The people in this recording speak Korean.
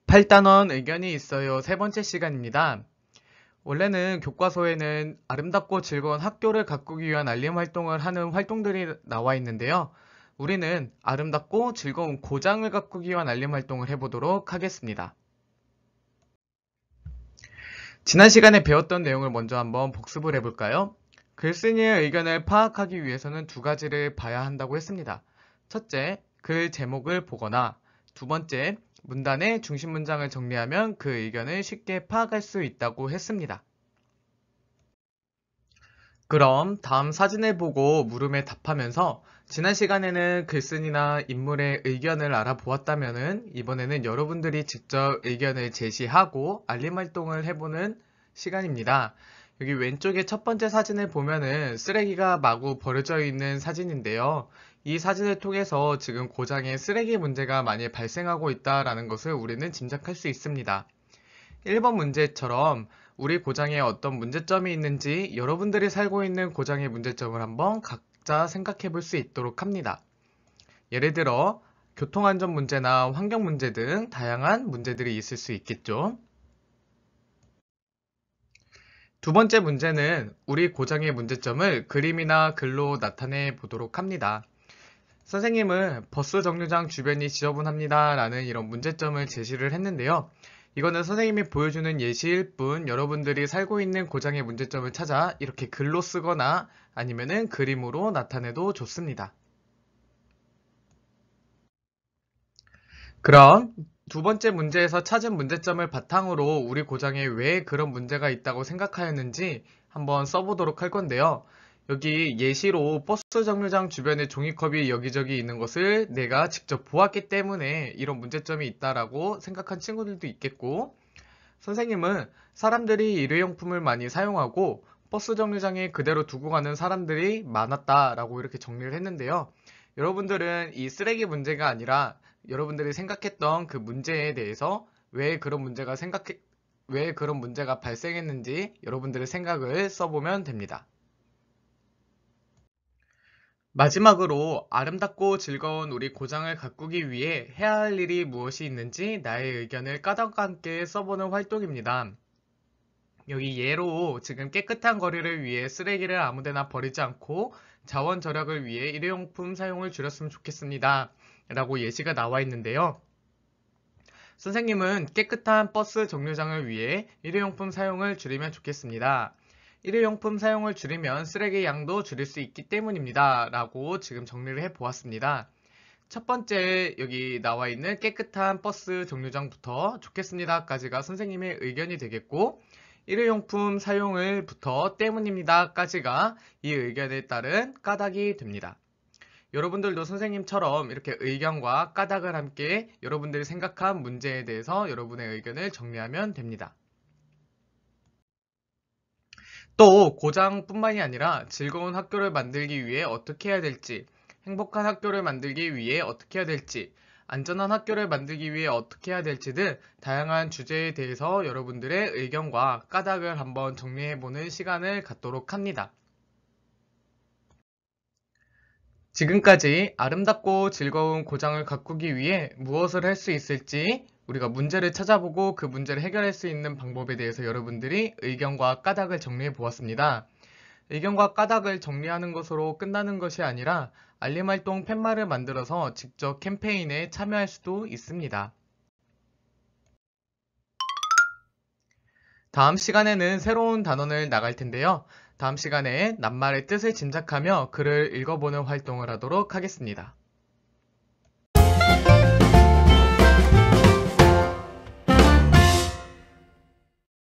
팔단원 의견이 있어요. 세 번째 시간입니다. 원래는 교과서에는 아름답고 즐거운 학교를 가꾸기 위한 알림 활동을 하는 활동들이 나와 있는데요. 우리는 아름답고 즐거운 고장을 가꾸기 위한 알림 활동을 해보도록 하겠습니다. 지난 시간에 배웠던 내용을 먼저 한번 복습을 해볼까요? 글쓴이의 의견을 파악하기 위해서는 두 가지를 봐야 한다고 했습니다. 첫째, 글 제목을 보거나 두 번째, 문단의 중심 문장을 정리하면 그 의견을 쉽게 파악할 수 있다고 했습니다. 그럼 다음 사진을 보고 물음에 답하면서 지난 시간에는 글쓴이나 인물의 의견을 알아보았다면 이번에는 여러분들이 직접 의견을 제시하고 알림 활동을 해보는 시간입니다. 여기 왼쪽에 첫 번째 사진을 보면은 쓰레기가 마구 버려져 있는 사진인데요. 이 사진을 통해서 지금 고장에 쓰레기 문제가 많이 발생하고 있다는 것을 우리는 짐작할 수 있습니다. 1번 문제처럼 우리 고장에 어떤 문제점이 있는지 여러분들이 살고 있는 고장의 문제점을 한번 각자 생각해 볼 수 있도록 합니다. 예를 들어 교통안전 문제나 환경 문제 등 다양한 문제들이 있을 수 있겠죠. 두 번째 문제는 우리 고장의 문제점을 그림이나 글로 나타내 보도록 합니다. 선생님은 버스 정류장 주변이 지저분합니다 라는 이런 문제점을 제시를 했는데요. 이거는 선생님이 보여주는 예시일 뿐 여러분들이 살고 있는 고장의 문제점을 찾아 이렇게 글로 쓰거나 아니면은 그림으로 나타내도 좋습니다. 그럼 두 번째 문제에서 찾은 문제점을 바탕으로 우리 고장에 왜 그런 문제가 있다고 생각하였는지 한번 써보도록 할 건데요. 여기 예시로 버스 정류장 주변에 종이컵이 여기저기 있는 것을 내가 직접 보았기 때문에 이런 문제점이 있다라고 생각한 친구들도 있겠고, 선생님은 사람들이 일회용품을 많이 사용하고 버스 정류장에 그대로 두고 가는 사람들이 많았다라고 이렇게 정리를 했는데요. 여러분들은 이 쓰레기 문제가 아니라 여러분들이 생각했던 그 문제에 대해서 왜 그런 문제가 발생했는지 여러분들의 생각을 써보면 됩니다. 마지막으로 아름답고 즐거운 우리 고장을 가꾸기 위해 해야 할 일이 무엇이 있는지 나의 의견을 까닭과 함께 써보는 활동입니다. 여기 예로 지금 깨끗한 거리를 위해 쓰레기를 아무데나 버리지 않고 자원 절약을 위해 일회용품 사용을 줄였으면 좋겠습니다. 라고 예시가 나와 있는데요. 선생님은 깨끗한 버스 정류장을 위해 일회용품 사용을 줄이면 좋겠습니다. 일회용품 사용을 줄이면 쓰레기 양도 줄일 수 있기 때문입니다. 라고 지금 정리를 해 보았습니다. 첫 번째 여기 나와 있는 깨끗한 버스 정류장부터 좋겠습니다까지가 선생님의 의견이 되겠고, 일회용품 사용을 부터 때문입니다까지가 이 의견에 따른 까닭이 됩니다. 여러분들도 선생님처럼 이렇게 의견과 까닭을 함께 여러분들이 생각한 문제에 대해서 여러분의 의견을 정리하면 됩니다. 또 고장뿐만이 아니라 즐거운 학교를 만들기 위해 어떻게 해야 될지, 행복한 학교를 만들기 위해 어떻게 해야 될지, 안전한 학교를 만들기 위해 어떻게 해야 될지 등 다양한 주제에 대해서 여러분들의 의견과 까닭을 한번 정리해보는 시간을 갖도록 합니다. 지금까지 아름답고 즐거운 고장을 가꾸기 위해 무엇을 할 수 있을지 우리가 문제를 찾아보고 그 문제를 해결할 수 있는 방법에 대해서 여러분들이 의견과 까닭을 정리해 보았습니다. 의견과 까닭을 정리하는 것으로 끝나는 것이 아니라 알림활동 팻말을 만들어서 직접 캠페인에 참여할 수도 있습니다. 다음 시간에는 새로운 단원을 나갈 텐데요. 다음 시간에 낱말의 뜻을 짐작하며 글을 읽어보는 활동을 하도록 하겠습니다.